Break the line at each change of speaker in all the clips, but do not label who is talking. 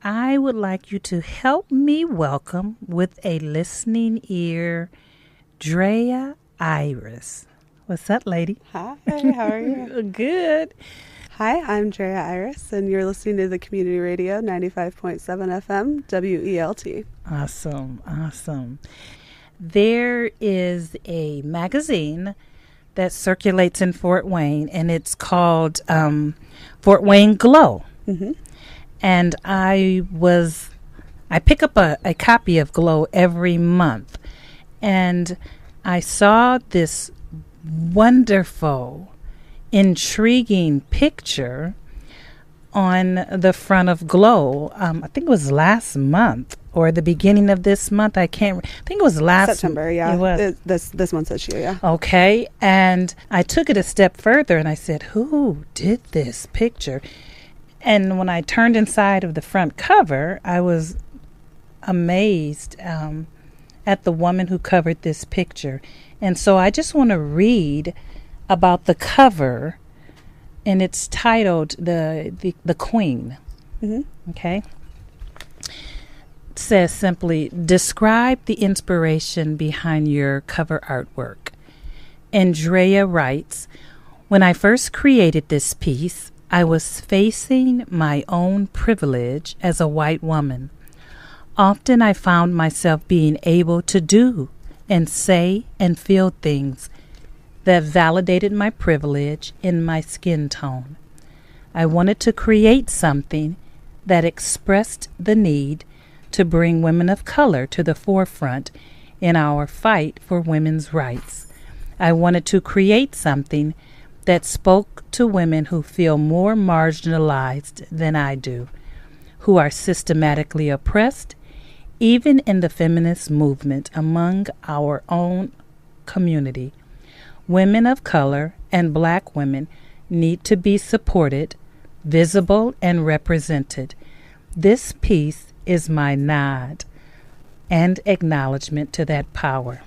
I would like you to help me welcome with a listening ear, Dria Iris. What's up, lady?
Hi, how are you?
Good.
Hi, I'm Dria Iris, and you're listening to the Community Radio 95.7 FM, WELT.
Awesome. There is a magazine that circulates in Fort Wayne, and it's called Fort Wayne Glow.
Mm-hmm.
And I pick up a copy of Glow every month, and I saw this wonderful, intriguing picture on the front of Glow. I think it was last month or the beginning of this month. I think it was last
September. Yeah,
it was.
This month's issue. Yeah.
Okay, and I took it a step further, and I said, "Who did this picture?" And when I turned inside of the front cover, I was amazed at the woman who covered this picture. And so I just want to read about the cover, and it's titled The Queen.
Mm-hmm.
Okay? It says simply, describe the inspiration behind your cover artwork. And Dria writes, when I first created this piece, I was facing my own privilege as a white woman. Often I found myself being able to do and say and feel things that validated my privilege in my skin tone. I wanted to create something that expressed the need to bring women of color to the forefront in our fight for women's rights. I wanted to create something that spoke to women who feel more marginalized than I do, who are systematically oppressed, even in the feminist movement among our own community. Women of color and black women need to be supported, visible, and represented. This piece is my nod and acknowledgement to that power.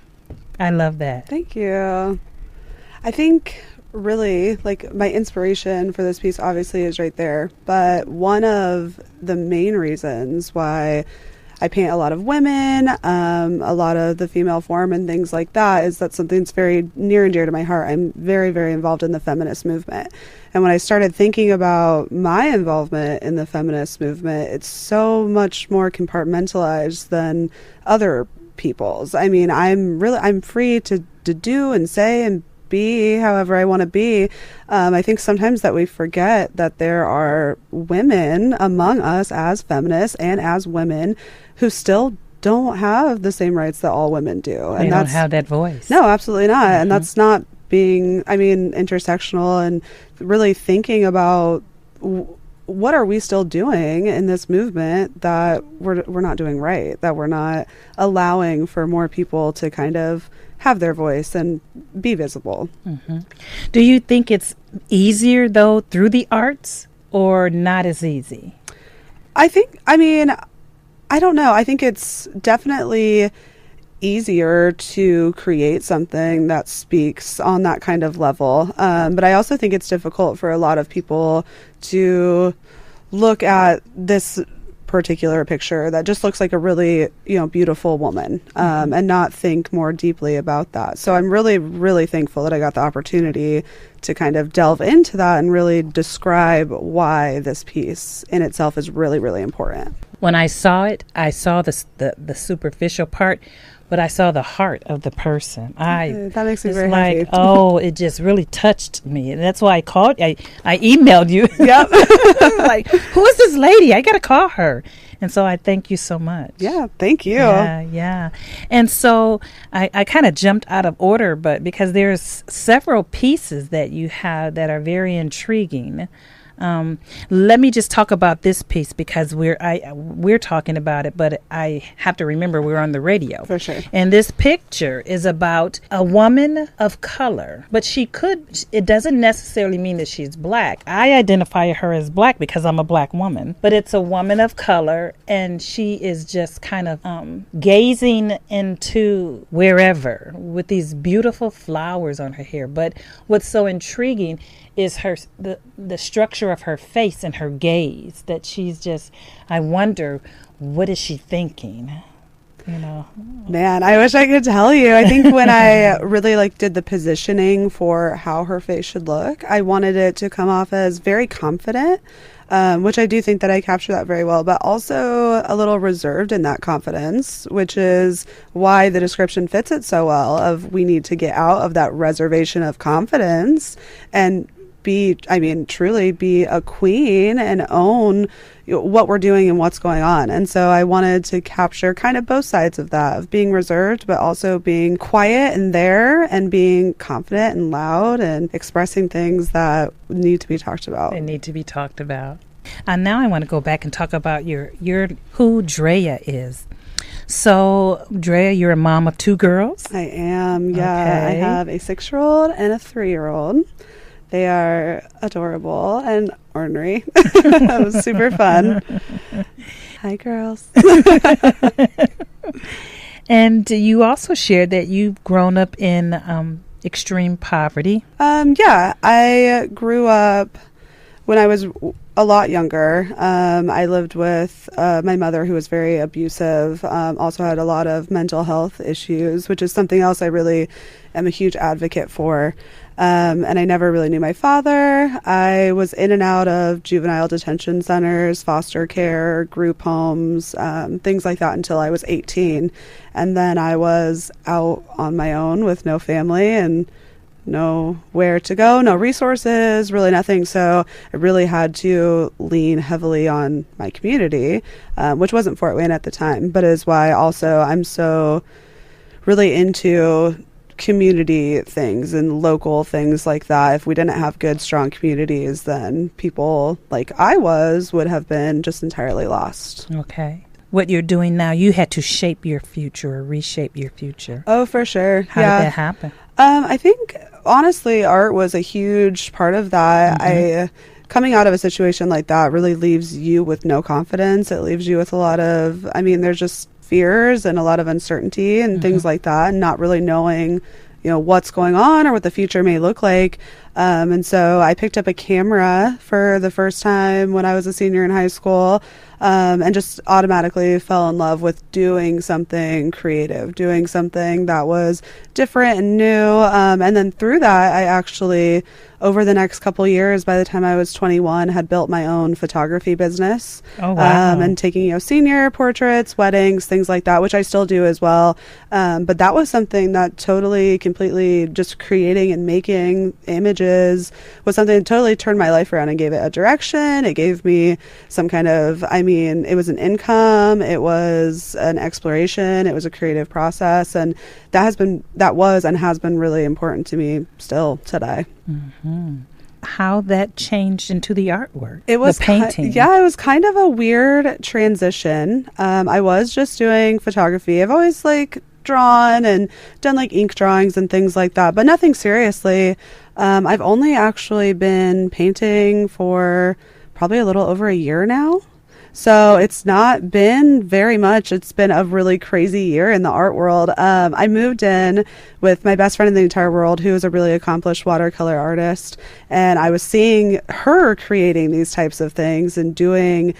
I love that.
Thank you. I think really, like, my inspiration for this piece obviously is right there, but one of the main reasons why I paint a lot of women, a lot of the female form and things like that, is that something that's very near and dear to my heart. I'm very, very involved in the feminist movement. And when I started thinking about my involvement in the feminist movement, it's so much more compartmentalized than other people's. I mean, I'm free to do and say and be however I want to be. I think sometimes that we forget that there are women among us as feminists and as women who still don't have the same rights that all women do.
They don't have that voice.
No, absolutely not. Mm-hmm. And that's not being, intersectional and really thinking about what are we still doing in this movement that we're not doing right, that we're not allowing for more people to kind of have their voice and be visible.
Mm-hmm. Do you think it's easier, though, through the arts or not as easy?
I don't know. I think it's definitely easier to create something that speaks on that kind of level. But I also think it's difficult for a lot of people to look at this particular picture that just looks like a really, beautiful woman, and not think more deeply about that. So I'm really, really thankful that I got the opportunity to kind of delve into that and really describe why this piece in itself is really, really important.
When I saw it, I saw the superficial part, but I saw the heart of the person.
That makes me very happy.
Oh, it just really touched me. And that's why I called. I emailed you.
Yep.
Like, who is this lady? I got to call her. And so I thank you so much.
Yeah, thank you.
Yeah. And so I kind of jumped out of order, but because there's several pieces that you have that are very intriguing. Let me just talk about this piece because we're talking about it, but I have to remember we're on the radio.
For sure.
And this picture is about a woman of color, but it doesn't necessarily mean that she's black. I identify her as black because I'm a black woman, but it's a woman of color, and she is just kind of gazing into wherever with these beautiful flowers on her hair. But what's so intriguing is the structure of her face and her gaze, that she's just, I wonder, what is she thinking? You know,
man, I wish I could tell you. I think when I really did the positioning for how her face should look, I wanted it to come off as very confident, which I do think that I capture that very well, but also a little reserved in that confidence, which is why the description fits it so well, of we need to get out of that reservation of confidence and truly be a queen and own what we're doing and what's going on. And so I wanted to capture kind of both sides of that, of being reserved, but also being quiet and there and being confident and loud and expressing things that need to be talked about.
They need to be talked about. And now I want to go back and talk about your who Dria is. So, Dria, you're a mom of 2 girls?
I am, yeah. Okay. I have a 6-year-old and a 3-year-old. They are adorable and ornery. It was super fun. Hi, girls.
And you also shared that you've grown up in extreme poverty.
Yeah, I grew up when I was a lot younger. I lived with my mother, who was very abusive, also had a lot of mental health issues, which is something else I really am a huge advocate for. And I never really knew my father. I was in and out of juvenile detention centers, foster care, group homes, things like that until I was 18. And then I was out on my own with no family and nowhere to go, no resources, really nothing. So I really had to lean heavily on my community, which wasn't Fort Wayne at the time, but is why also I'm so really into community things and local things like that. If we didn't have good, strong communities, then people like I would have been just entirely lost.
Okay. What you're doing now, you had to shape your future or reshape your future.
Oh, for sure.
How did that happen?
I think, honestly, art was a huge part of that. Coming out of a situation like that really leaves you with no confidence. It leaves you with a lot of, there's just fears and a lot of uncertainty and things like that, and not really knowing, what's going on or what the future may look like. And so I picked up a camera for the first time when I was a senior in high school, and just automatically fell in love with doing something creative, doing something that was different and new. And then through that, I actually, over the next couple years, by the time I was 21, had built my own photography business.
Oh, wow.
And taking, senior portraits, weddings, things like that, which I still do as well. But that was something that totally, completely just creating and making images was something that totally turned my life around and gave it a direction. It gave me some kind of, it was an income, it was an exploration, it was a creative process. And that was and has been really important to me still today.
How that changed into the artwork,
it was
the painting.
It was kind of a weird transition. I was just doing photography. I've always drawn and done ink drawings and things like that, but nothing seriously. I've only actually been painting for probably a little over a year now. So it's not been very much. It's been a really crazy year in the art world. I moved in with my best friend in the entire world, who is a really accomplished watercolor artist. And I was seeing her creating these types of things and doing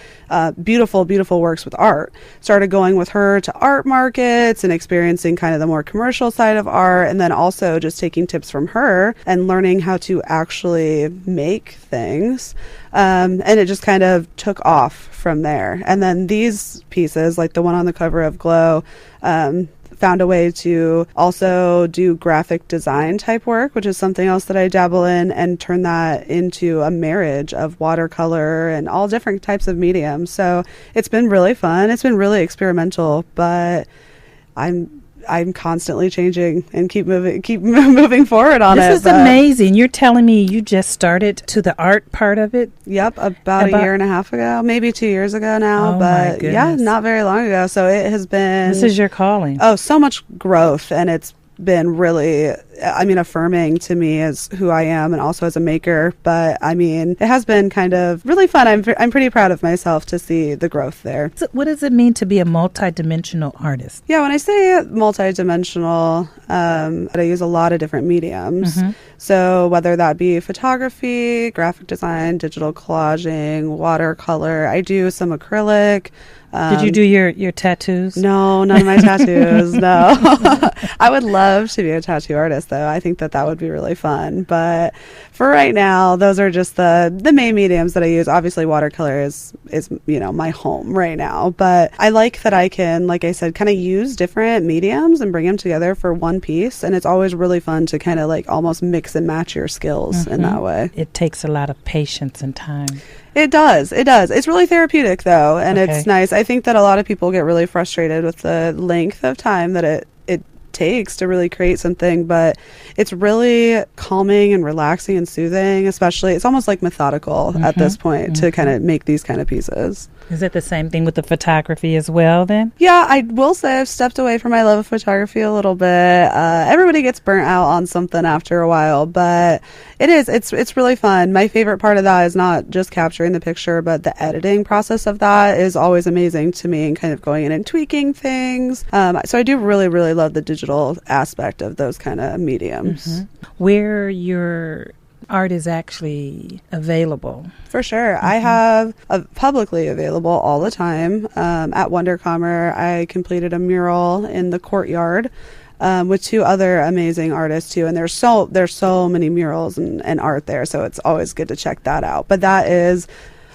beautiful, beautiful works with art. Started going with her to art markets and experiencing kind of the more commercial side of art. And then also just taking tips from her and learning how to actually make things. And it just kind of took off from there. And then these pieces, like the one on the cover of Glow, found a way to also do graphic design type work, which is something else that I dabble in, and turn that into a marriage of watercolor and all different types of mediums. So it's been really fun. It's been really experimental, but I'm constantly changing and keep moving forward on it.
This is amazing. You're telling me you just started to the art part of it?
Yep, about a year and a half ago, maybe 2 years ago now.
Oh,
but yeah, not very long ago. So it has been.
This is your calling.
Oh, so much growth, and it's been really affirming to me as who I am and also as a maker. But I mean, it has been kind of really fun. I'm pretty proud of myself to see the growth there.
So what does it mean to be a multidimensional artist?
Yeah, when I say multidimensional, I use a lot of different mediums. So whether that be photography, graphic design, digital collaging, watercolor, I do some acrylic.
Did you do your tattoos?
No, none of my tattoos. No. I would love to be a tattoo artist, though. I think that would be really fun. But for right now, those are just the main mediums that I use. Obviously, watercolor is my home right now. But I like that I can, like I said, kind of use different mediums and bring them together for one piece. And it's always really fun to kind of like almost mix and match your skills in that way.
It takes a lot of patience and time.
It does. It's really therapeutic, though, and it's nice. I think that a lot of people get really frustrated with the length of time that it takes to really create something, but it's really calming and relaxing and soothing. Especially, it's almost like methodical at this point to kind of make these kind of pieces.
Is it the same thing with the photography as well, then?
Yeah, I will say I've stepped away from my love of photography a little bit. Everybody gets burnt out on something after a while, but it's really fun. My favorite part of that is not just capturing the picture, but the editing process of that is always amazing to me, and kind of going in and tweaking things. So I do really, really love the digital aspect of those kind of mediums.
Where your art is actually available?
For sure. I have publicly available all the time. At Wondercomer, I completed a mural in the courtyard with 2 other amazing artists too. And there's so many murals and art there. So it's always good to check that out. But that is...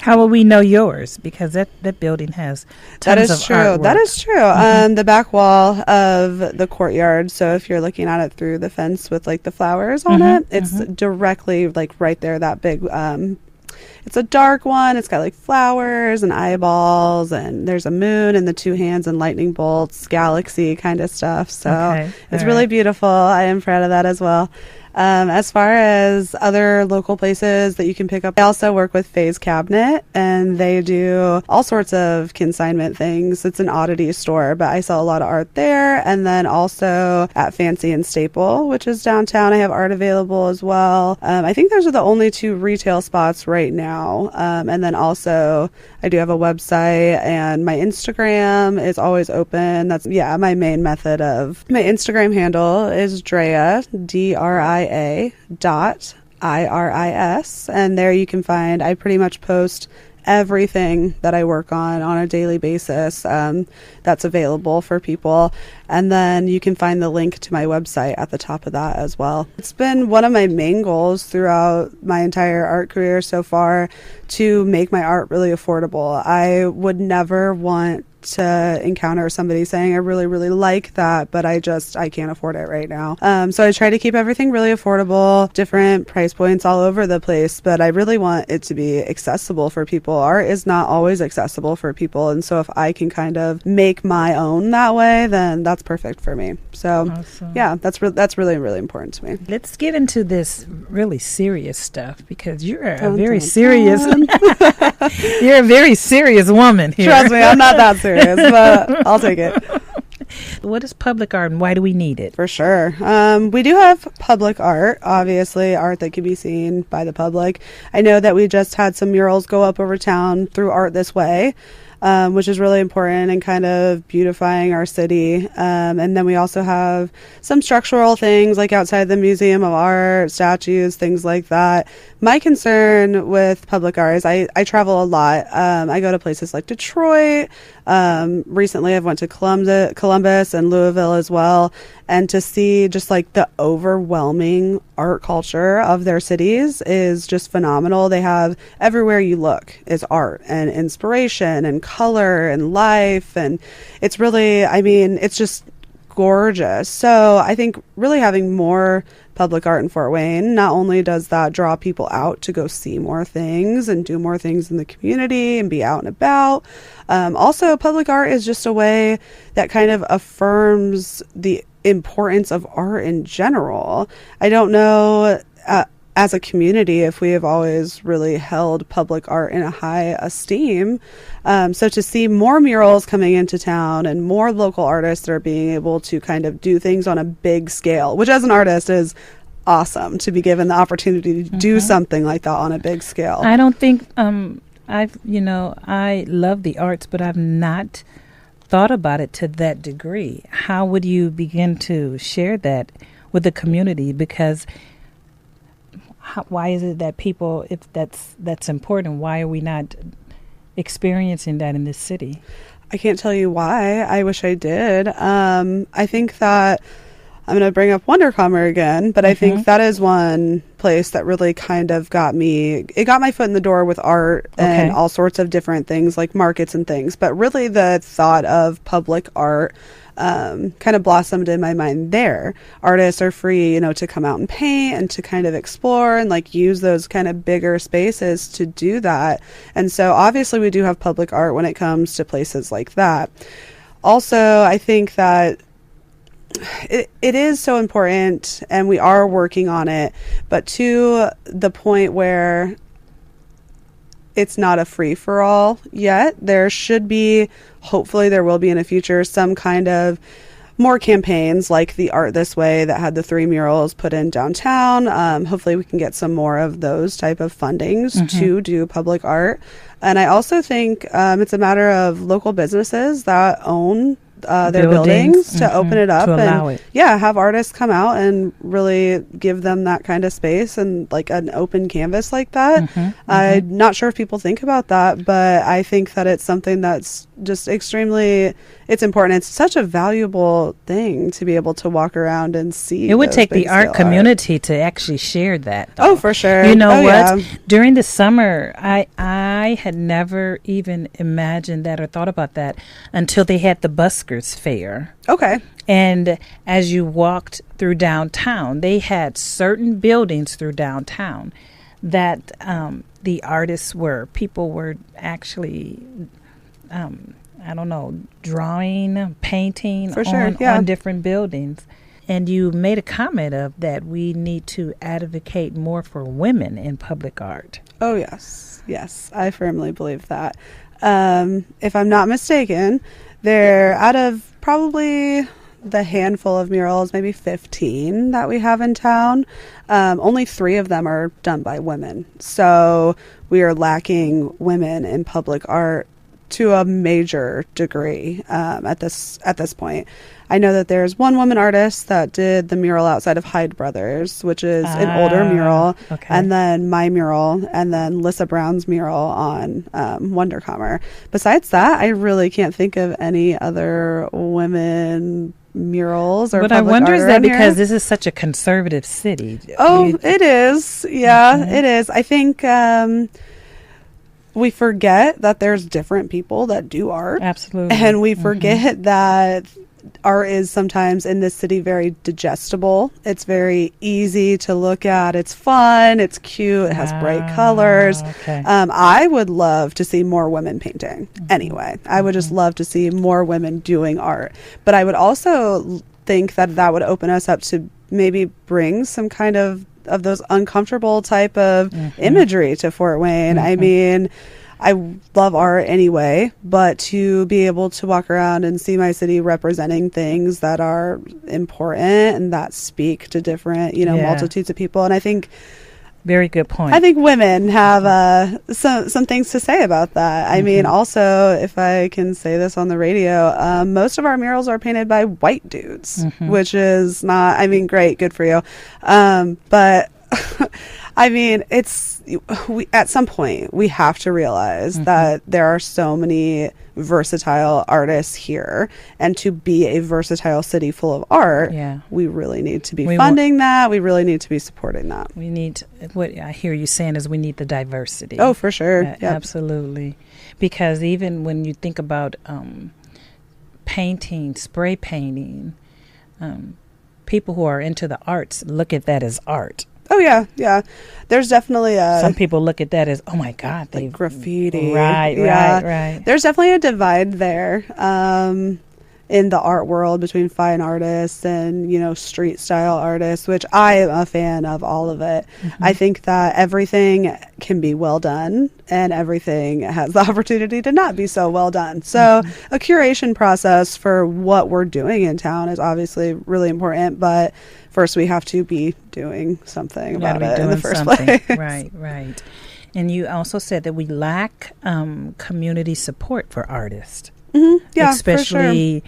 How will we know yours? Because that building has tons of artwork.
That is true. The back wall of the courtyard. So if you're looking at it through the fence with like the flowers on it, it's directly like right there. That big. It's a dark one. It's got like flowers and eyeballs, and there's a moon and the 2 hands and lightning bolts, galaxy kind of stuff. So it's really beautiful. I am proud of that as well. As far as other local places that you can pick up, I also work with Faye's Cabinet, and they do all sorts of consignment things. It's an oddity store, but I sell a lot of art there. And then also at Fancy and Staple, which is downtown, I have art available as well. I think those are the only 2 retail spots right now. And then also I do have a website, and my Instagram is always open. That's my main method of my Instagram handle is Dria, DRIA .IRIS, and there you can find, I pretty much post everything that I work on a daily basis that's available for people. And then you can find the link to my website at the top of that as well. It's been one of my main goals throughout my entire art career so far to make my art really affordable. I would never want to encounter somebody saying, I really, really like that, but I can't afford it right now. So I try to keep everything really affordable, different price points all over the place, but I really want it to be accessible for people. Art is not always accessible for people. And so if I can kind of make my own that way, then that's perfect for me. So
awesome.
Yeah, that's really, really important to me.
Let's get into this really serious stuff, because you're a very serious you're a very serious woman here.
Trust me, I'm not that serious, but I'll take it.
What is public art, and why do we need it?
For sure. We do have public art, obviously, art that can be seen by the public. I know that we just had some murals go up over town through Art This Way, which is really important and kind of beautifying our city. And then we also have some structural things like outside the Museum of Art, statues, things like that. My concern with public art is I travel a lot. I go to places like Detroit. Recently I've went to Columbus and Louisville as well. And to see just like the overwhelming art culture of their cities is just phenomenal. They have everywhere you look is art and inspiration and color and life. And it's really, it's just gorgeous. So I think really having more public art in Fort Wayne, not only does that draw people out to go see more things and do more things in the community and be out and about, also public art is just a way that kind of affirms the importance of art in general. I don't know as a community, if we have always really held public art in a high esteem. So to see more murals coming into town and more local artists that are being able to kind of do things on a big scale, which as an artist is awesome to be given the opportunity to do something like that on a big scale.
I don't think I love the arts, but I've not thought about it to that degree. How would you begin to share that with the community? Because why is it that people, if that's important, why are we not experiencing that in this city?
I can't tell you why. I wish I did. I think that I'm going to bring up Wondercomer again, but I think that is one place that really kind of got my foot in the door with art and all sorts of different things like markets and things. But really the thought of public art kind of blossomed in my mind there. Artists are free, to come out and paint and to kind of explore and like use those kind of bigger spaces to do that. And so obviously we do have public art when it comes to places like that. Also, I think that it is so important, and we are working on it, but to the point where it's not a free-for-all yet. There should be, hopefully there will be in the future, some kind of more campaigns like the Art This Way that had the 3 murals put in downtown. Hopefully we can get some more of those type of fundings to do public art. And I also think it's a matter of local businesses that own their buildings to open it up and allow it. Have artists come out and really give them that kind of space and like an open canvas like that. I'm not sure if people think about that, but I think that it's something that's just it's important. It's such a valuable thing to be able to walk around and see.
It would take the art community to actually share that, though.
Oh, for sure.
You know what? Yeah. During the summer, I had never even imagined that or thought about that until they had the Buskers Fair.
Okay.
And as you walked through downtown, they had certain buildings through downtown that the artists people were actually drawing, painting on different buildings. And you made a comment of that we need to advocate more for women in public art.
Oh, yes. Yes, I firmly believe that. If I'm not mistaken, they're out of probably the handful of murals, maybe 15 that we have in town. Only 3 of them are done by women. So we are lacking women in public art to a major degree at this point. I know that there's one woman artist that did the mural outside of Hyde Brothers, which is an older mural, and then my mural, and then Lissa Brown's mural on Wondercomer. Besides that, I really can't think of any other women murals or
but I wonder is that because this is such a conservative city.
It is. Yeah, it is. I think we forget that there's different people that do art.
Absolutely.
And we forget that art is sometimes in this city very digestible. It's very easy to look at. It's fun. It's cute. It has bright colors. I would love to see more women painting. Anyway, I would just love to see more women doing art. But I would also think that would open us up to maybe bring some kind of those uncomfortable type of imagery to Fort Wayne. I mean, I love art anyway, but to be able to walk around and see my city representing things that are important and that speak to different, multitudes of people. And I think
very good point.
I think women have some things to say about that. I mean, also, if I can say this on the radio, most of our murals are painted by white dudes, which is not, great, good for you. But at some point we have to realize that there are so many versatile artists here, and to be a versatile city full of art, we really need to be funding that. We really need to be supporting that.
We need, what I hear you saying is we need the diversity.
Oh, for sure.
Absolutely. Because even when you think about painting, spray painting, people who are into the arts look at that as art.
Oh, yeah. There's definitely
some people look at that as, oh, my God.
Like graffiti.
Right.
There's definitely a divide there. in the art world between fine artists and, you know, street style artists, which I am a fan of all of it. I think that everything can be well done and everything has the opportunity to not be so well done. So a curation process for what we're doing in town is obviously really important, but first we have to be doing something about it in the first place.
Right. And you also said that we lack community support for artists.
Yeah,
especially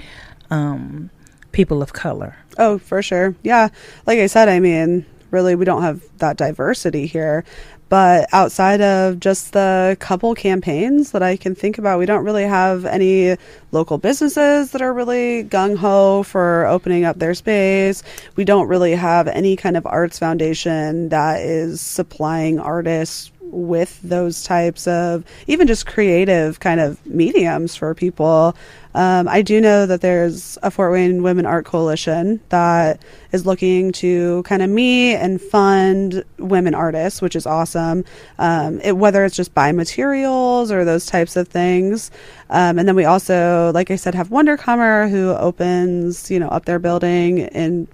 people of color.
Oh, for sure. Yeah. Like I said, I mean, really, we don't have that diversity here. But outside of just the couple campaigns that I can think about, we don't really have any local businesses that are really gung-ho for opening up their space. We don't really have any kind of arts foundation that is supplying artists with those types of even just creative kind of mediums for people. I do know that there's a Fort Wayne Women Art Coalition that is looking to kind of meet and fund women artists, which is awesome. Whether it's just buy materials or those types of things. And then we also, like I said, have Wondercomer, who opens, you know, up their building and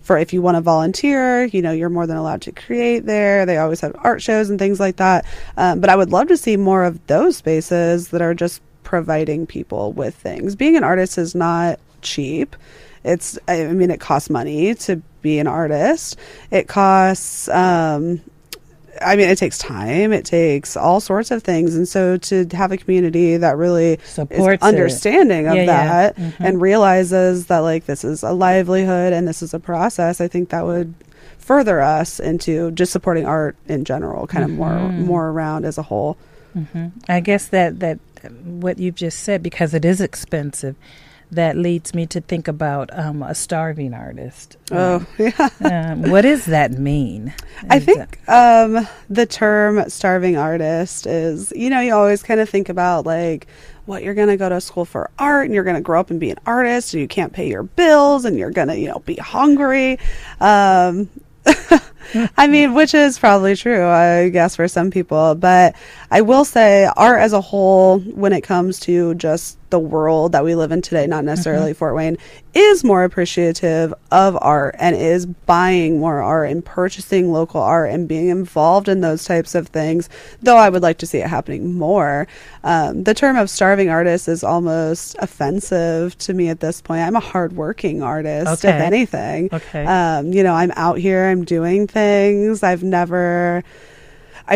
for if you want to volunteer, you know, you're more than allowed to create there. They always have art shows and things like that. But I would love to see more of those spaces that are just providing people with things. Being an artist is not cheap. I mean, it costs money to be an artist. It costs, it takes time. It takes all sorts of things. And so to have a community that really
supports
is understanding of that
Mm-hmm.
and realizes that, like, this is a livelihood and this is a process, I think that would further us into just supporting art in general, kind of more around as a whole.
I guess that what you've just said, because it is expensive, that leads me to think about a starving artist.
Oh, yeah.
What does that mean?
I think the term starving artist is, you know, you always kind of think about, like, what, you're going to go to school for art and you're going to grow up and be an artist and you can't pay your bills and you're going to, you know, be hungry. I mean, which is probably true, I guess, for some people. But I will say art as a whole, when it comes to just the world that we live in today, not necessarily Fort Wayne, is more appreciative of art and is buying more art and purchasing local art and being involved in those types of things, though I would like to see it happening more. The term of starving artist is almost offensive to me at this point. I'm a hardworking artist, if anything. You know, I'm out here, I'm doing things. I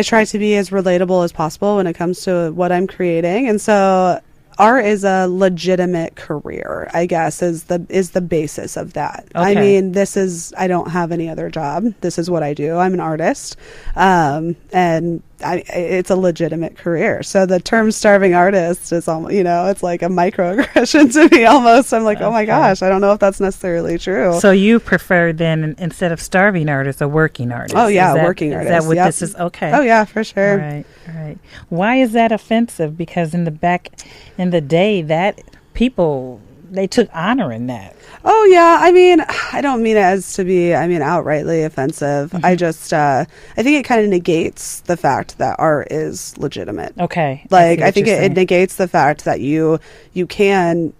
try to be as relatable as possible when it comes to what I'm creating. And so art is a legitimate career, I guess, is the basis of that. I mean, I don't have any other job. This is what I do. I'm an artist. And it's a legitimate career. So the term starving artist is almost, you know, it's like a microaggression to me almost. I'm like, oh my gosh, I don't know if that's necessarily true.
So you prefer then, instead of starving artist, a working artist?
Oh yeah, working artist.
Is that what this is? Okay.
Oh yeah, for sure.
Right. Why is that offensive? Because in the day, that people, they took honor in that.
Oh yeah, I mean, I don't mean it as to be, outrightly offensive. I just, I think it kind of negates the fact that art is legitimate.
Okay.
Like, I think it negates the fact that you can,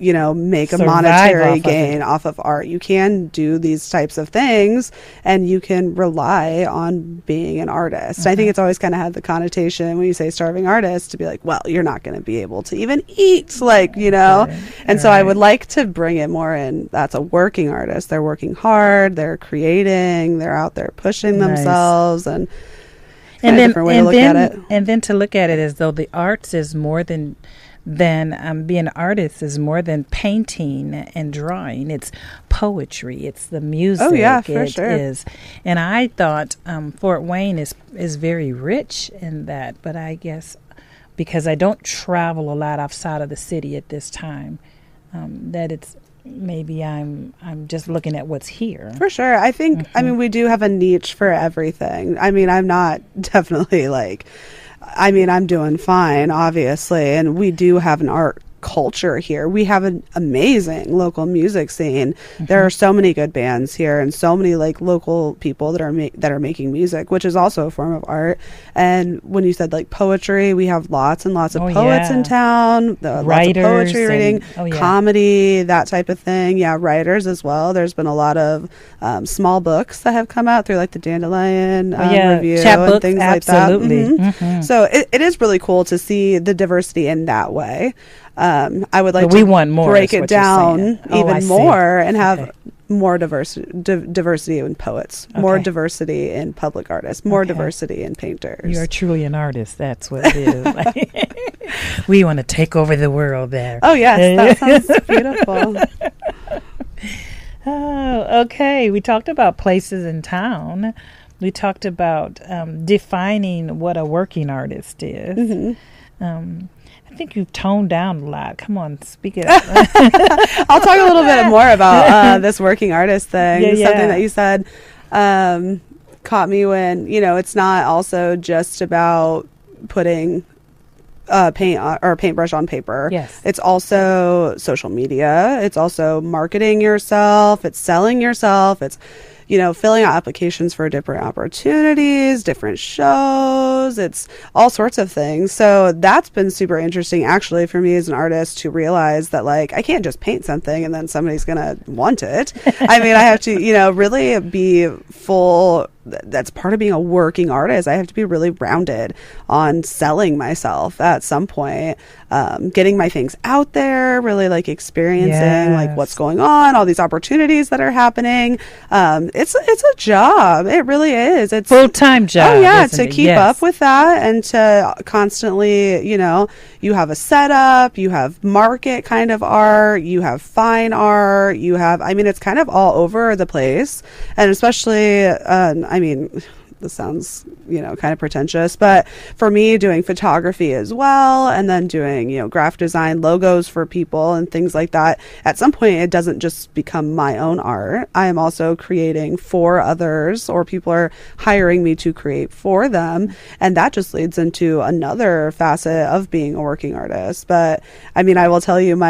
you know, make a monetary gain off of art. You can do these types of things and you can rely on being an artist. I think it's always kind of had the connotation when you say starving artist to be like, well, you're not going to be able to even eat, like, you know. And so I would like to bring it more in. That's a working artist. They're working hard, they're creating, they're out there pushing themselves, and then a different way to look at it.
And then to look at it as though the arts is more than being an artist is more than painting and drawing. It's poetry. It's the music.
Oh yeah, for sure.
Is. And I thought Fort Wayne is very rich in that, but I guess because I don't travel a lot outside of the city at this time, that it's maybe I'm just looking at what's here.
For sure. I think we do have a niche for everything. I mean, I'm not definitely like, I'm doing fine, obviously, and we do have an art culture here. We have an amazing local music scene. There are so many good bands here, and so many like local people that are making music, which is also a form of art. And when you said like poetry, we have lots and lots of poets in town, lots of poetry reading, comedy, that type of thing. Yeah, writers as well. There's been a lot of small books that have come out through like the Dandelion Review and things like that. So it is really cool to see the diversity in that way. I would like to break it down even more and have more diversity in poets, more diversity in public artists, more diversity in painters.
You're truly an artist. That's what it is. We want to take over the world there.
Oh, yes. That sounds beautiful.
Oh, okay. We talked about places in town. We talked about defining what a working artist is. I think you've toned down a lot. Come on, speak it up.
I'll talk a little bit more about this working artist thing. Something that you said caught me when, it's not also just about putting paint or paintbrush on paper.
Yes.
It's also social media. It's also marketing yourself. It's selling yourself. It's, filling out applications for different opportunities, different shows. It's all sorts of things. So that's been super interesting actually for me as an artist to realize that like I can't just paint something and then somebody's going to want it. I mean, I have to, really be full. That's part of being a working artist. I have to be really rounded on selling myself at some point, getting my things out there, really like experiencing like what's going on, all these opportunities that are happening. It's a job. It really is. It's
full-time job.
Oh yeah, to keep up with that and to constantly, you have a setup, you have market kind of art, you have fine art, it's kind of all over the place. And especially, this sounds, kind of pretentious, but for me doing photography as well, and then doing, graphic design, logos for people and things like that, at some point it doesn't just become my own art. I am also creating for others, or people are hiring me to create for them. And that just leads into another facet of being a working artist. But I will tell you,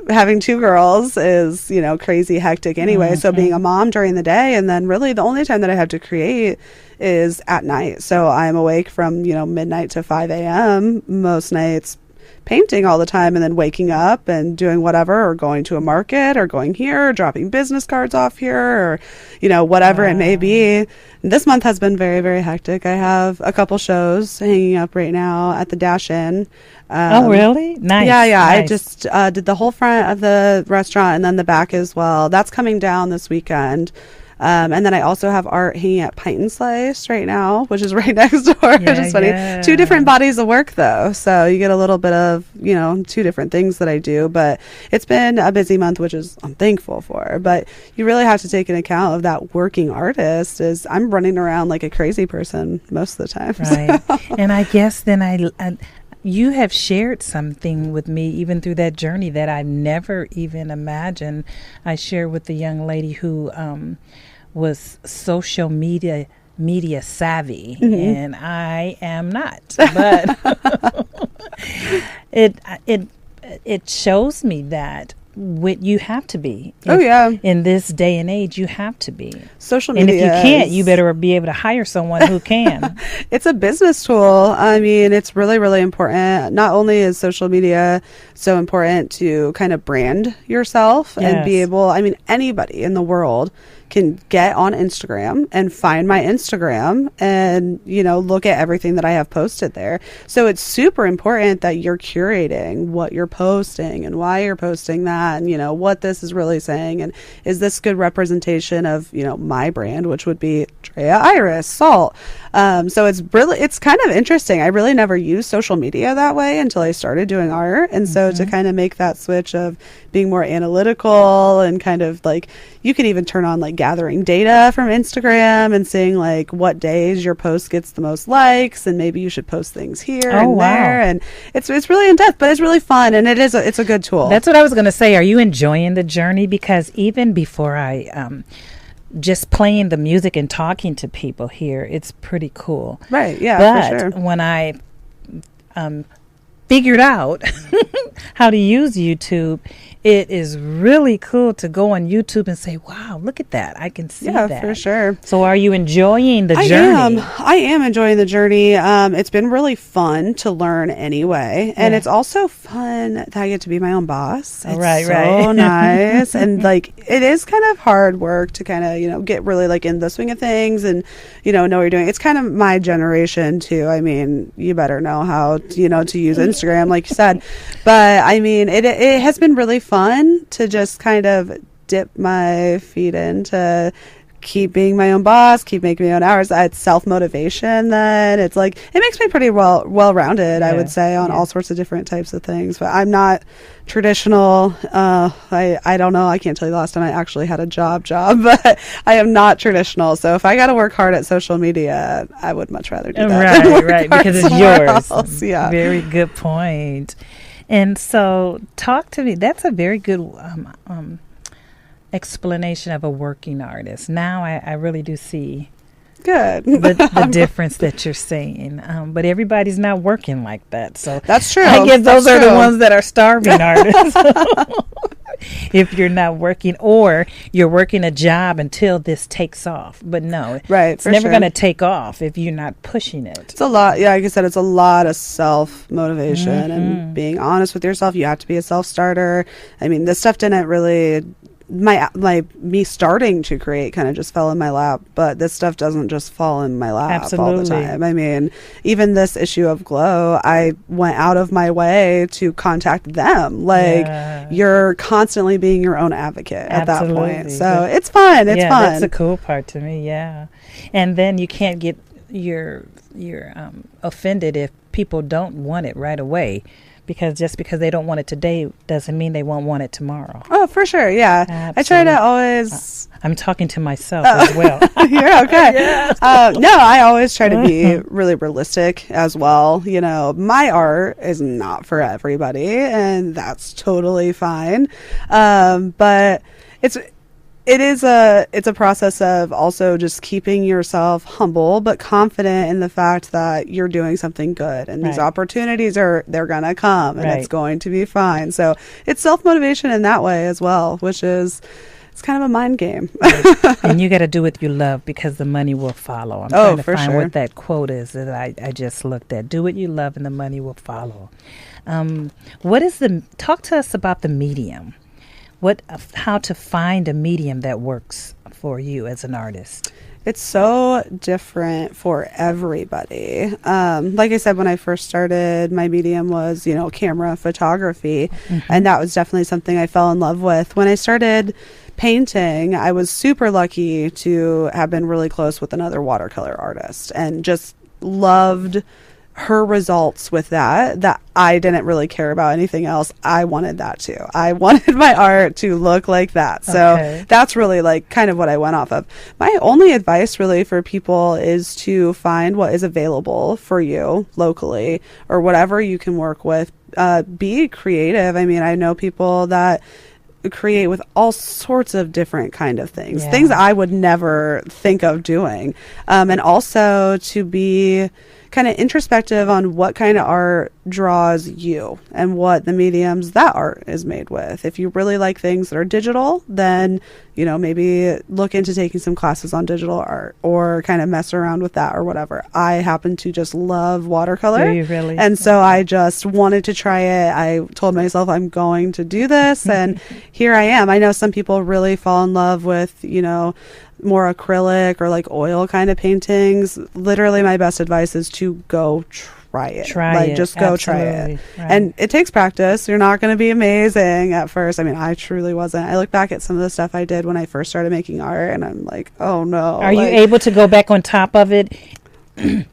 having two girls is, crazy hectic anyway. So being a mom during the day, and then really the only time that I have to create is at night. So I'm awake from, midnight to 5 a.m. most nights, painting all the time, and then waking up and doing whatever, or going to a market, or going here, or dropping business cards off here, or, whatever it may be. This month has been very, very hectic. I have a couple shows hanging up right now at the Dash Inn.
Oh, really? Nice.
Yeah.
Nice.
I just did the whole front of the restaurant and then the back as well. That's coming down this weekend. And then I also have art hanging at Pint and Slice right now, which is right next door. Which is funny. Two different bodies of work though. So you get a little bit of, two different things that I do, but it's been a busy month, which is I'm thankful for. But you really have to take an account of that working artist is I'm running around like a crazy person most of the time.
Right. And I guess then you have shared something with me even through that journey that I never even imagined. I shared with the young lady who was social media savvy, and I am not. But it shows me that you have to be. In this day and age, you have to be.
Social media.
And if you can't, you better be able to hire someone who can.
It's a business tool. It's really, really important. Not only is social media so important to kind of brand yourself and be able, anybody in the world can get on Instagram and find my Instagram and, look at everything that I have posted there. So it's super important that you're curating what you're posting and why you're posting that and, what this is really saying. And is this good representation of, my brand, which would be Dria Iris, salt. So it's kind of interesting. I really never used social media that way until I started doing art. And so to kind of make that switch of being more analytical and kind of like, you can even turn on like gathering data from Instagram and seeing like what days your post gets the most likes, and maybe you should post things here and there. And it's really in depth, but it's really fun, and it's a good tool.
That's what I was going to say. Are you enjoying the journey? Because even before I just playing the music and talking to people here, it's pretty cool.
Right. Yeah.
But
for sure.
when I figured out how to use YouTube, it is really cool to go on YouTube and say, wow, look at that. I can see that.
Yeah, for sure.
So are you enjoying the journey?
I am enjoying the journey. It's been really fun to learn anyway. And it's also fun that I get to be my own boss. It's so nice. And like, it is kind of hard work to kind of, you know, get really like in the swing of things and, you know what you're doing. It's kind of my generation too. I mean, you better know how, you know, to use Instagram, like you said. But I mean, it has been really fun to just kind of dip my feet into keep being my own boss, keep making my own hours. It's self-motivation then. It's like, it makes me pretty well-rounded, I would say, on all sorts of different types of things. But I'm not traditional. I don't know. I can't tell you the last time I actually had a job, but I am not traditional. So if I got to work hard at social media, I would much rather do that.
Right, because it's yours.
Else. Yeah.
Very good point. And so talk to me. That's a very good explanation of a working artist. Now I really do see the difference that you're saying. But everybody's not working like that. So
that's true.
I guess those are the ones that are starving artists. If you're not working, or you're working a job until this takes off. But no, it's never going to take off if you're not pushing it. It's
a lot. Yeah, like I said, it's a lot of self-motivation and being honest with yourself. You have to be a self-starter. I mean, this stuff didn't really... me starting to create kind of just fell in my lap, but this stuff doesn't just fall in my lap all the time. I mean, even this issue of Glow, I went out of my way to contact them. Like, you're constantly being your own advocate at that point. So it's fun. It's fun.
That's the cool part to me. Yeah. And then you can't get you're offended if people don't want it right away. Because just because they don't want it today doesn't mean they won't want it tomorrow.
Oh, for sure. Yeah. Absolutely. I try to always...
I'm talking to myself as well.
You're okay. No, I always try to be really realistic as well. You know, my art is not for everybody, and that's totally fine. But it's a process of also just keeping yourself humble but confident in the fact that you're doing something good, and these opportunities they're gonna come, and it's going to be fine. So it's self-motivation in that way as well, which is it's kind of a mind game.
And you got to do what you love, because the money will follow. I'm trying to find what that quote is that I just looked at. Do what you love and the money will follow. Talk to us about the medium. How to find a medium that works for you as an artist?
It's so different for everybody. Like I said, when I first started, my medium was, camera photography. And that was definitely something I fell in love with. When I started painting, I was super lucky to have been really close with another watercolor artist and just loved her results with that I didn't really care about anything else. I wanted that too. I wanted my art to look like that. So that's really like kind of what I went off of. My only advice really for people is to find what is available for you locally or whatever you can work with. Be creative. I mean, I know people that create with all sorts of different kind of things I would never think of doing. And also to be kind of introspective on what kind of art draws you and what the mediums that art is made with. If you really like things that are digital, then maybe look into taking some classes on digital art or kind of mess around with that or whatever. I happen to just love watercolor.
Do you really?
And so I just wanted to try it. I told myself I'm going to do this, and here I am. I know some people really fall in love with, more acrylic or like oil kind of paintings. Literally my best advice is to go try it. Just go try it. Right. And it takes practice. You're not going to be amazing at first. I mean, I truly wasn't. I look back at some of the stuff I did when I first started making art and I'm like, oh no.
Are you able to go back on top of it and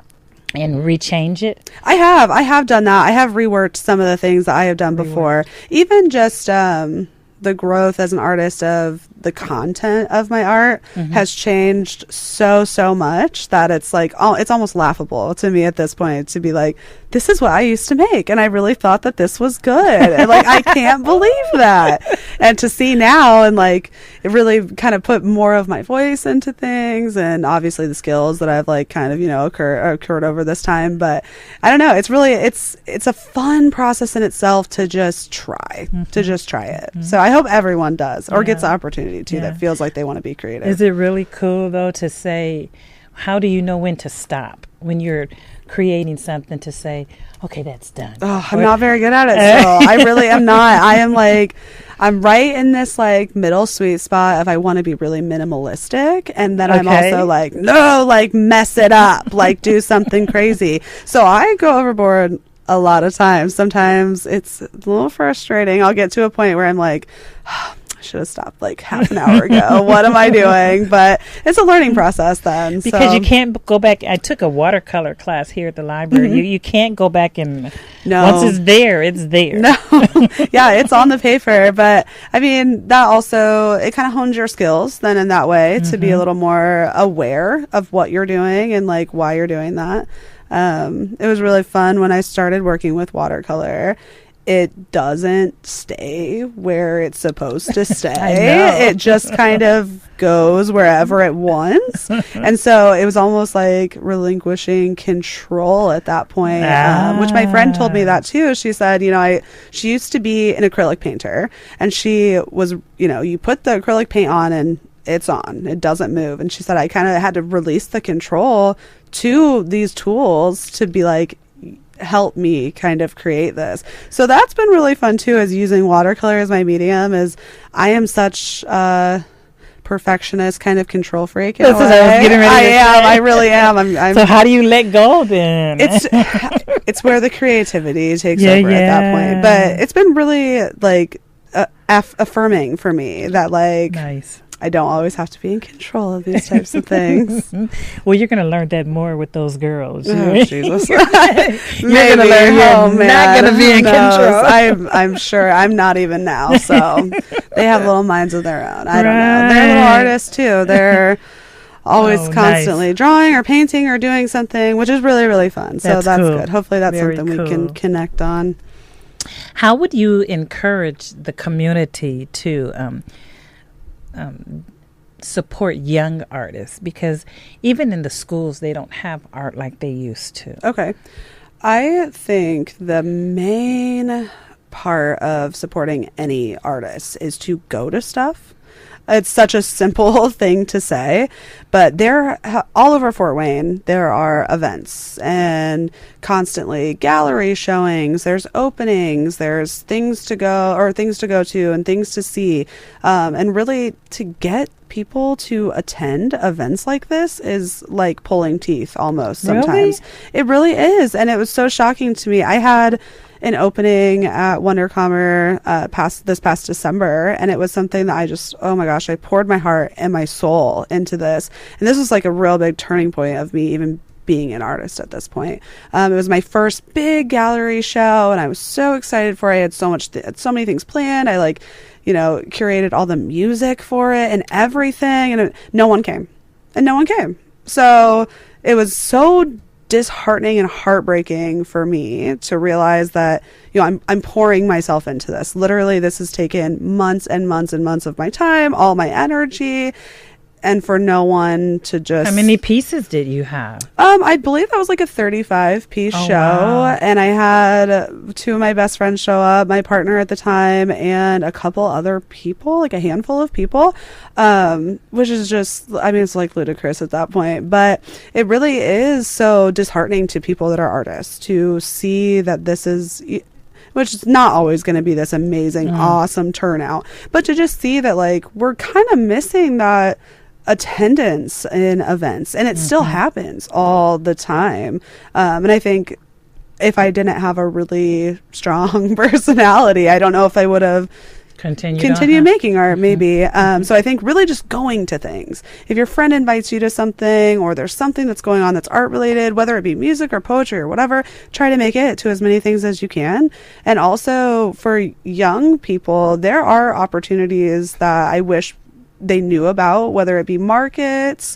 rechange it?
I have done that. I have reworked some of the things that I have done before. Even just the growth as an artist of the content of my art has changed so much that it's like, it's almost laughable to me at this point to be like, this is what I used to make and I really thought that this was good. And like, I can't believe that. and to see now, and like it really kind of put more of my voice into things, and obviously the skills that I've like kind of, you know, occurred over this time. But I don't know, it's really, it's a fun process in itself to just try it. So I hope everyone does, or gets the opportunity to, that feels like they want to be creative.
Is it really cool though to say, how do you know when to stop when you're creating something, to say, okay, that's done?
Oh, I'm not very good at it. So I really am not. I am like, I'm right in this like middle sweet spot of I want to be really minimalistic, and then I'm also like, no, like mess it up, like do something crazy. So I go overboard a lot of times. Sometimes it's a little frustrating. I'll get to a point where I'm like, should have stopped like half an hour ago. What am I doing? But it's a learning process then.
Because you can't go back. I took a watercolor class here at the library. You can't go back and once it's there, it's there.
No. Yeah, it's on the paper. But I mean, that also, it kind of hones your skills then in that way to be a little more aware of what you're doing and like why you're doing that. It was really fun when I started working with watercolor. It doesn't stay where it's supposed to stay. It just kind of goes wherever it wants. And so it was almost like relinquishing control at that point, which my friend told me that too. She said, you know, she used to be an acrylic painter, and she was, you know, you put the acrylic paint on and it's on, it doesn't move. And she said, I kind of had to release the control to these tools to be like, help me kind of create this. So that's been really fun too, is using watercolor as my medium. Is I am such a perfectionist, kind of control freak.
That's what I was getting ready to say.
I really am. I'm
so how do you let go then?
It's where the creativity takes over at that point. But it's been really like affirming for me that like I don't always have to be in control of these types of things.
Well, you're going to learn that more with those girls.
Oh, Jesus.
You're going to learn you're not going to be in control.
I'm sure. I'm not even now. So they have little minds of their own. I don't know. They're little artists too. They're always constantly drawing or painting or doing something, which is really, really fun. So that's cool. Good. Hopefully that's something we can connect on.
How would you encourage the community to support young artists? Because even in the schools, they don't have art like they used to.
Okay. I think the main part of supporting any artist is to go to stuff. It's such a simple thing to say, but there, all over Fort Wayne, there are events and constantly gallery showings. There's openings. There's things to go to and things to see. And really to get people to attend events like this is like pulling teeth almost sometimes. Really? It really is. And it was so shocking to me. I had an opening at WonderCommer this past December, and it was something that I just, oh my gosh, I poured my heart and my soul into this. And this was like a real big turning point of me even being an artist at this point. It was my first big gallery show, and I was so excited for it. I had so many things planned. I curated all the music for it and everything, and no one came. So it was so disheartening and heartbreaking for me to realize that, you know, I'm pouring myself into this. Literally, this has taken months and months and months of my time, all my energy, and for no one to just...
How many pieces did you have?
I believe that was like a 35-piece show. Wow. And I had two of my best friends show up, my partner at the time, and a couple other people, like a handful of people, which is just, I mean, it's like ludicrous at that point. But it really is so disheartening to people that are artists to see that this is... which is not always going to be this amazing, awesome turnout. But to just see that, like, we're kind of missing that attendance in events, and it still happens all the time. And I think if I didn't have a really strong personality, I don't know if I would have continued making art, maybe. So I think really just going to things. If your friend invites you to something, or there's something that's going on that's art related, whether it be music or poetry or whatever, try to make it to as many things as you can. And also for young people, there are opportunities that I wish they knew about, whether it be markets,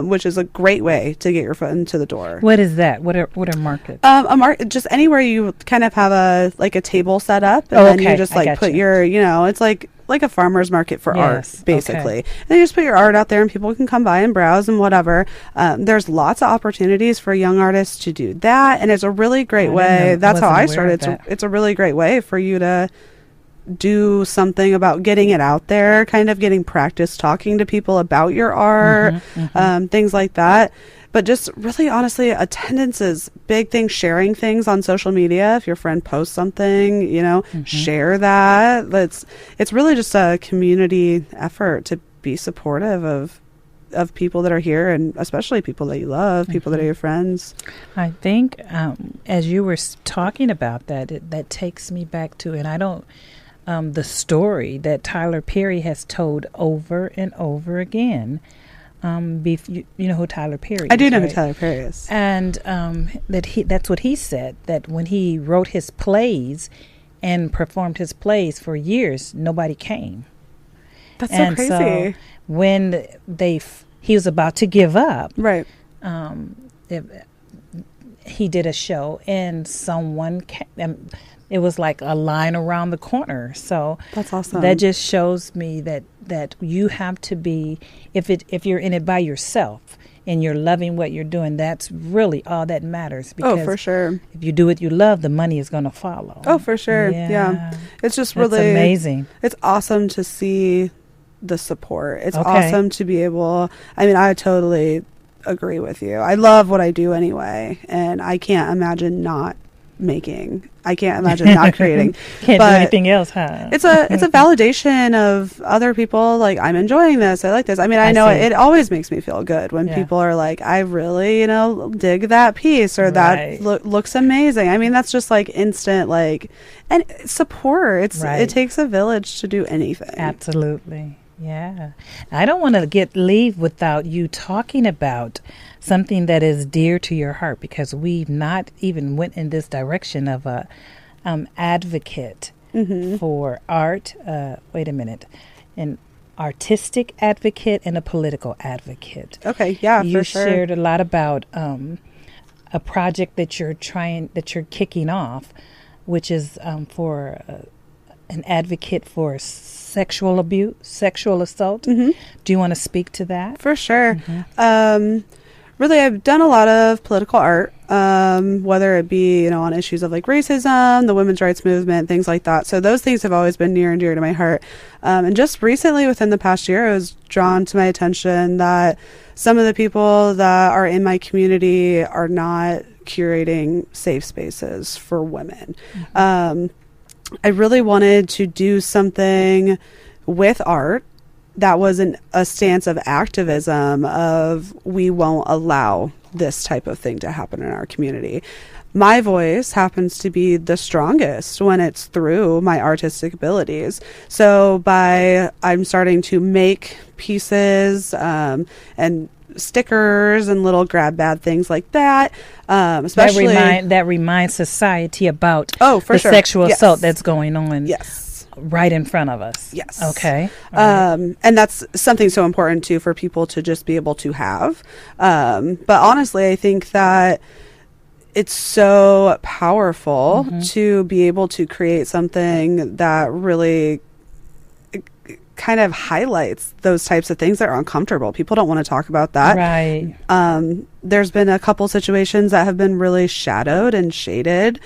which is a great way to get your foot into the door.
What is that? What are markets?
A market, just anywhere you kind of have a table set up, and then you just like put your, it's like like a farmer's market for
Yes,
art, basically.
okay.
And you just put your art out there and people can come by and browse and whatever. There's lots of opportunities for young artists to do that. And it's a really great way. That's how I started. It's a really great way for you to do something about getting it out there, kind of getting practice talking to people about your art, things like that. But just really honestly, attendance is big thing. Sharing things on social media. If your friend posts something, you know, share that. It's really just a community effort to be supportive of people that are here, and especially people that you love, people that are your friends.
I think as you were talking about that, that takes me back to, and I don't, the story that Tyler Perry has told over and over again. You know who Tyler Perry is?
I do know
right?
who Tyler Perry is.
And that's what he said, that when he wrote his plays and performed his plays for years, nobody came.
That's so crazy. So
when he was about to give up,
right?
He did a show and someone came. It was like a line around the corner. So
that's awesome.
That just shows me that you have to be, if you're in it by yourself and you're loving what you're doing, that's really all that matters. Because
for sure.
If you do what you love, the money is going to follow.
Oh, for sure. Yeah. It's just really
amazing.
It's awesome to see the support. It's awesome to be able, I mean, I totally agree with you. I love what I do anyway, and I can't imagine not making. I can't imagine not creating.
Can't do anything else, huh?
It's a validation of other people. Like, I'm enjoying this. I like this. I mean, I know it always makes me feel good when people are like, I really, dig that piece, or that looks amazing. I mean, that's just like instant, like, and support. It takes a village to do anything.
Absolutely. Yeah. I don't want to leave without you talking about something that is dear to your heart, because we've not even went in this direction of a advocate for art. Wait a minute. An artistic advocate and a political advocate.
Okay. Yeah,
you
for sure.
shared a lot about a project that you're kicking off, which is for an advocate for sexual abuse, sexual assault. Do you want to speak to that?
For sure. Really, I've done a lot of political art, whether it be, on issues of like racism, the women's rights movement, things like that. So those things have always been near and dear to my heart. And just recently, within the past year, it was drawn to my attention that some of the people that are in my community are not curating safe spaces for women. I really wanted to do something with art that wasn't a stance of activism of, we won't allow this type of thing to happen in our community. My voice happens to be the strongest when it's through my artistic abilities. So I'm starting to make pieces and stickers and little grab bag things like that, especially
that reminds society about
the
sexual assault that's going on.
Yes.
Right in front of us.
Yes.
Okay.
And that's something so important too for people to just be able to have. But honestly, I think that it's so powerful to be able to create something that really kind of highlights those types of things that are uncomfortable. People don't want to talk about that.
Right.
There's been a couple situations that have been really shadowed and shaded,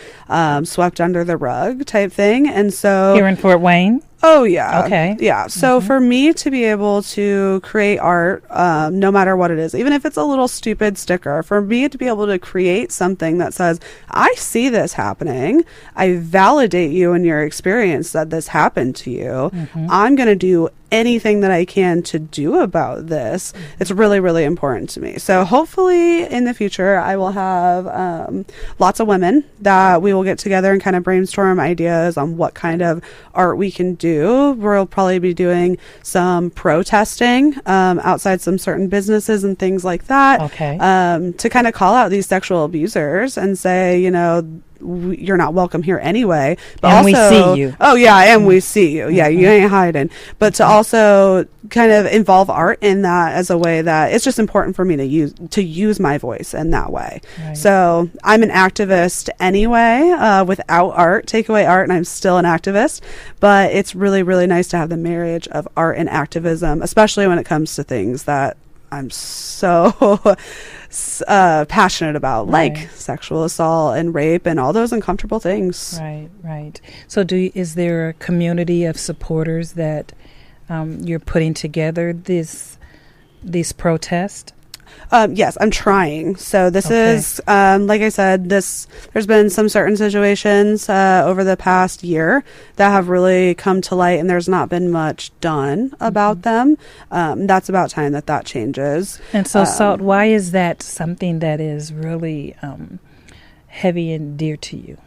swept under the rug type thing. And so
here in Fort Wayne?
Oh, yeah.
Okay.
Yeah. So for me to be able to create art, no matter what it is, even if it's a little stupid sticker, for me to be able to create something that says, I see this happening. I validate you in your experience that this happened to you. I'm going to do anything that I can to do about this. It's really, really important to me. So hopefully in the future, I will have lots of women that we will get together and kind of brainstorm ideas on what kind of art we can do. We'll probably be doing some protesting outside some certain businesses and things like that.
Okay.
To kind of call out these sexual abusers and say, you're not welcome here anyway. But
and
also,
we see you.
Oh yeah, and we see you. Yeah, you ain't hiding. But to also kind of involve art in that as a way that it's just important for me to use my voice in that way. Right. So I'm an activist anyway. Without art, take away art, and I'm still an activist. But it's really, really nice to have the marriage of art and activism, especially when it comes to things that I'm so passionate about, like sexual assault and rape and all those uncomfortable things.
Right. So is there a community of supporters that you're putting together these protests?
Yes, I'm trying. So this is, like I said, there's been some certain situations over the past year that have really come to light, and there's not been much done about them. That's about time that changes.
And so, Salt, why is that something that is really heavy and dear to you?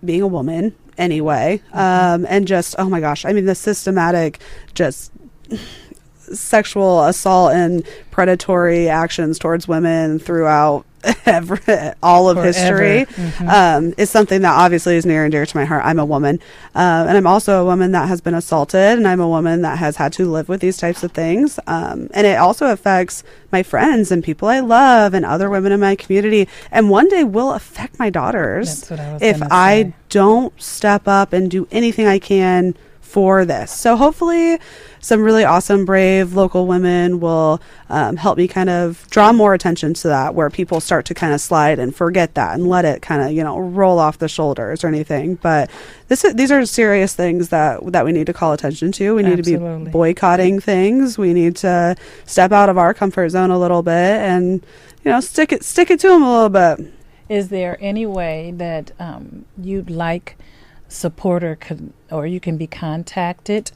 Being a woman anyway, and just, oh my gosh, I mean, the systematic just sexual assault and predatory actions towards women throughout all of history is something that obviously is near and dear to my heart. I'm a woman, and I'm also a woman that has been assaulted, and I'm a woman that has had to live with these types of things, and it also affects my friends and people I love and other women in my community, and one day will affect my daughters if I don't step up and do anything I can for this. So hopefully some really awesome, brave local women will help me kind of draw more attention to that, where people start to kind of slide and forget that and let it kind of, roll off the shoulders or anything. But these are serious things that we need to call attention to. We need to be boycotting things. We need to step out of our comfort zone a little bit and, stick it to them a little bit.
Is there any way that you'd like support or you can be contacted?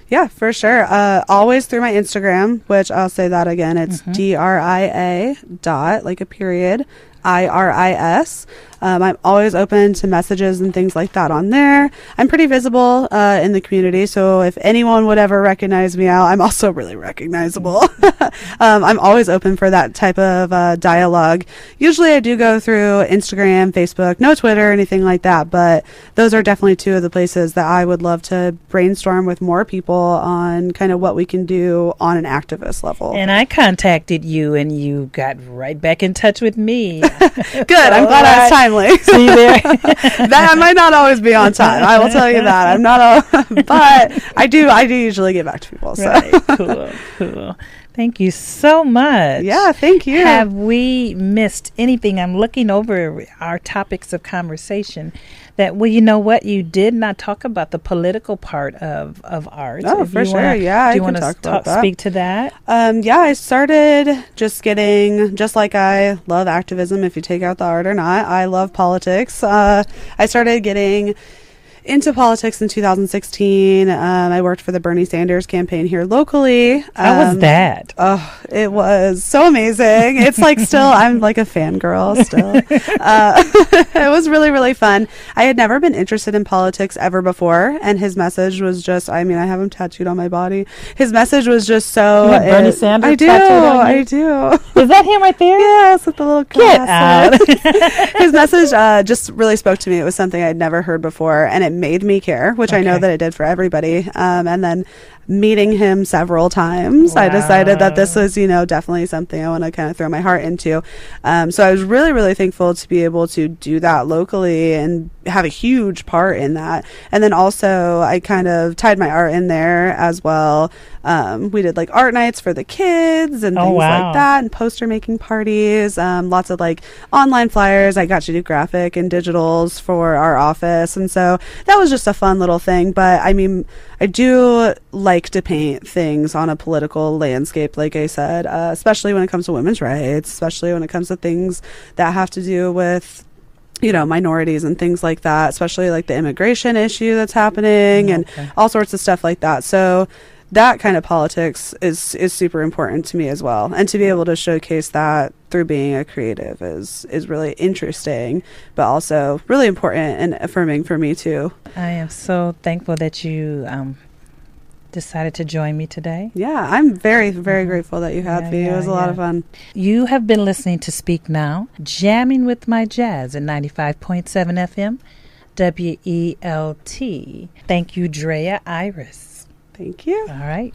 Yeah, for sure. Always through my Instagram, which I'll say that again. It's DRIA dot, like a period, IRIS. I'm always open to messages and things like that on there. I'm pretty visible in the community, so if anyone would ever recognize me out, I'm also really recognizable. I'm always open for that type of dialogue. Usually I do go through Instagram, Facebook, no Twitter, anything like that, but those are definitely two of the places that I would love to brainstorm with more people on kind of what we can do on an activist level.
And I contacted you, and you got right back in touch with me.
Good. I'm glad I was timely.
See there?
That I might not always be on time. I will tell you that. I'm not but I do usually get back to people. So.
Right. Cool. Thank you so much.
Yeah, thank you.
Have we missed anything? I'm looking over our topics of conversation that, well, you know what? You did not talk about the political part of art.
Oh, for sure. Yeah,
do you want to speak to that?
Yeah, I started just like I love activism, if you take out the art or not. I love politics. I started getting into politics in 2016. I worked for the Bernie Sanders campaign here locally.
How was that?
Oh, it was so amazing. It's like still, I'm like a fangirl still. It was really, really fun. I had never been interested in politics ever before, and his message was just, I have him tattooed on my body. His message was just so...
You have Bernie Sanders
I do.
Is that him right there?
Yes, with the little glasses.
Get out.
His message just really spoke to me. It was something I'd never heard before, and it made me care, which I know that it did for everybody. And then meeting him several times, I decided that this was, definitely something I want to kind of throw my heart into. So I was really, really thankful to be able to do that locally and have a huge part in that. And then also I kind of tied my art in there as well. We did like art nights for the kids and things like that, and poster making parties, lots of like online flyers. I got to do graphic and digitals for our office. And so that was just a fun little thing. But I do like to paint things on a political landscape, like I said, especially when it comes to women's rights, especially when it comes to things that have to do with minorities and things like that, especially like the immigration issue that's happening and all sorts of stuff like that. So that kind of politics is super important to me as well. And to be able to showcase that through being a creative is really interesting, but also really important and affirming for me too.
I am so thankful that you decided to join me today.
Yeah, I'm very, very grateful that you had me. It was a lot of fun.
You have been listening to Speak Now, jamming with my jazz at 95.7 FM, WELT. Thank you, Dria Iris.
Thank you.
All right.